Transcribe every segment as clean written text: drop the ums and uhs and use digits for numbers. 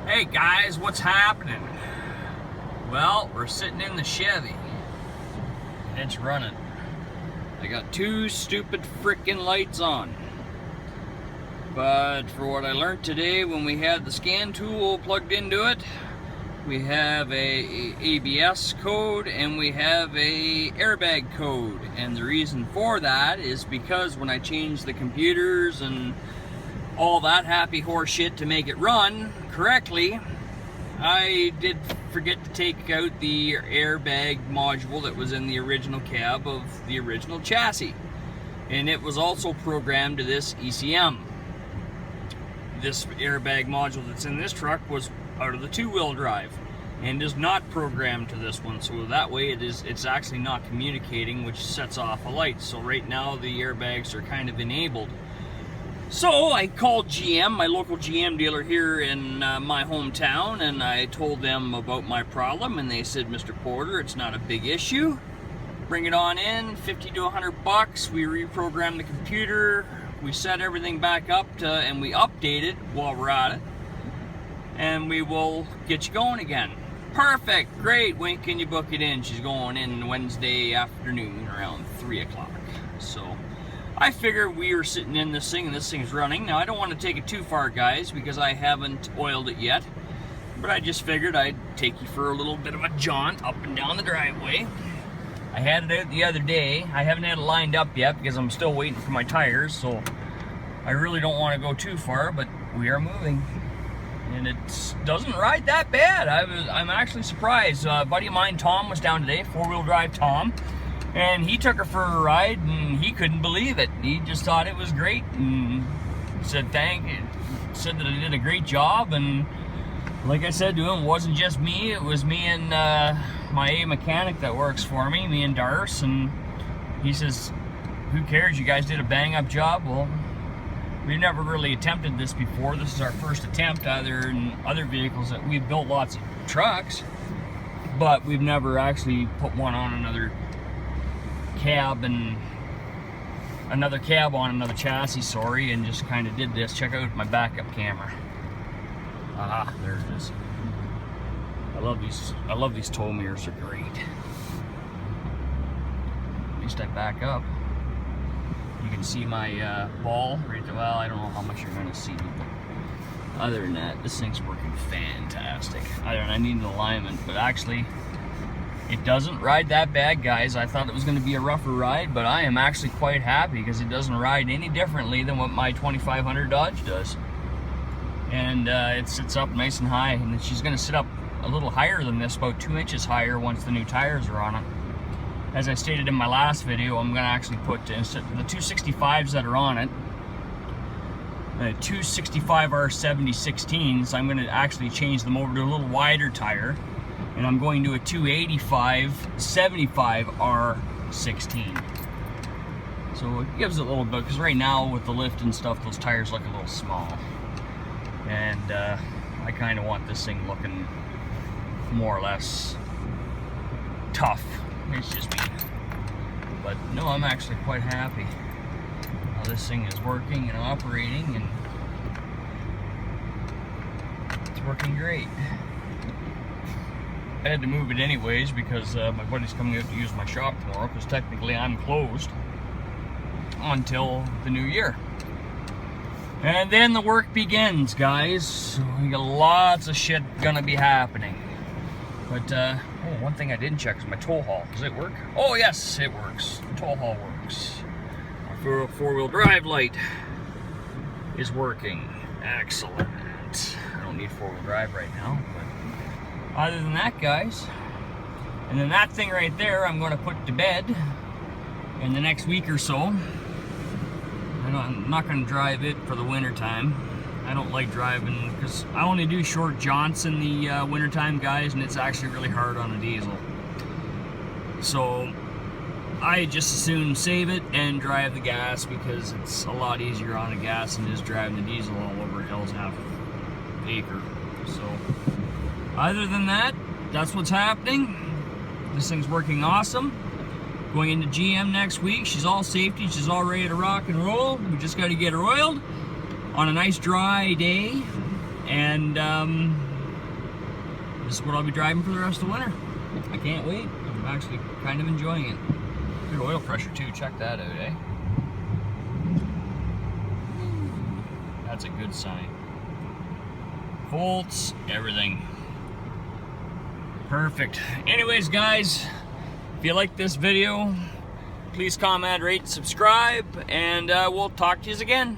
Hey guys, what's happening? Well, we're sitting in the Chevy. It's running. I got two stupid frickin' lights on. But for what I learned today when we had the scan tool plugged into it, we have a ABS code and we have a airbag code. And the reason for that is because when I changed the computers and all that happy horse shit to make it run correctly, I did forget to take out the airbag module that was in the original cab of the original chassis. And it was also programmed to this ECM. This airbag module that's in this truck was out of the two-wheel drive and is not programmed to this one, so that way it's actually not communicating, which sets off a light. So right now the airbags are kind of enabled. So I called GM, my local GM dealer here in my hometown, and I told them about my problem, and they said, Mr. Porter, it's not a big issue. Bring it on in, 50 to 100 bucks. We reprogrammed the computer, we set everything back up and we update it while we're at it, and we will get you going again. Perfect, great. When can you book it in? She's going in Wednesday afternoon around 3 o'clock. So I figure we were sitting in this thing and this thing's running. Now I don't want to take it too far, guys, because I haven't oiled it yet, but I just figured I'd take you for a little bit of a jaunt up and down the driveway. I had it out the other day. I haven't had it lined up yet because I'm still waiting for my tires, so I really don't want to go too far, but we are moving. And it doesn't ride that bad. I'm actually surprised. A buddy of mine, Tom, was down today, four-wheel drive Tom, and he took her for a ride and he couldn't believe it. He just thought it was great and said said that I did a great job. And like I said to him, it wasn't just me, it was me and my A mechanic that works for me, me and Darce, and he says, who cares, you guys did a bang-up job. Well, we've never really attempted this before. This is our first attempt, other than other vehicles that we've built lots of trucks, but we've never actually put one on another cab and another cab on another chassis, sorry, and just kind of did this. Check out my backup camera. Ah, there it is. I love these tow mirrors, are great. At least I back up. You can see my ball right there. Well, I don't know how much you're going to see, but other than that, this thing's working fantastic. I need an alignment, but actually, it doesn't ride that bad, guys. I thought it was going to be a rougher ride, but I am actually quite happy because it doesn't ride any differently than what my 2500 Dodge does. And it sits up nice and high, and she's going to sit up a little higher than this, about 2 inches higher once the new tires are on it. As I stated in my last video, I'm going to actually put, instead of the 265s that are on it, 265R7016s, I'm going to actually change them over to a little wider tire, and I'm going to a 285/75R16. So it gives it a little bit, because right now with the lift and stuff, those tires look a little small. And I kind of want this thing looking more or less tough. It's just me. But no, I'm actually quite happy how this thing is working and operating, and it's working great. I had to move it anyways because my buddy's coming out to use my shop tomorrow, because technically I'm closed until the new year. And then the work begins, guys. So we got lots of shit gonna be happening. But oh, one thing I didn't check is my tow haul. Does it work? Oh yes, it works. The tow haul works. My four-wheel drive light is working. Excellent. I don't need four-wheel drive right now, but other than that, guys, and then that thing right there I'm going to put to bed in the next week or so. I'm not going to drive it for the winter time. I don't like driving because I only do short jaunts in the winter time, guys, and it's actually really hard on a diesel. So I just as soon save it and drive the gas, because it's a lot easier on a gas than just driving the diesel all over hills half acre. So other than that, that's what's happening. This thing's working awesome. Going into GM next week. She's all safety. She's all ready to rock and roll. We just got to get her oiled on a nice dry day, and this is what I'll be driving for the rest of the winter. I can't wait. I'm actually kind of enjoying it. Good oil pressure too, check that out, eh? That's a good sign. Volts, everything. Perfect. Anyways, guys, if you like this video, please comment, rate, subscribe, and we'll talk to you again.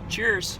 Cheers.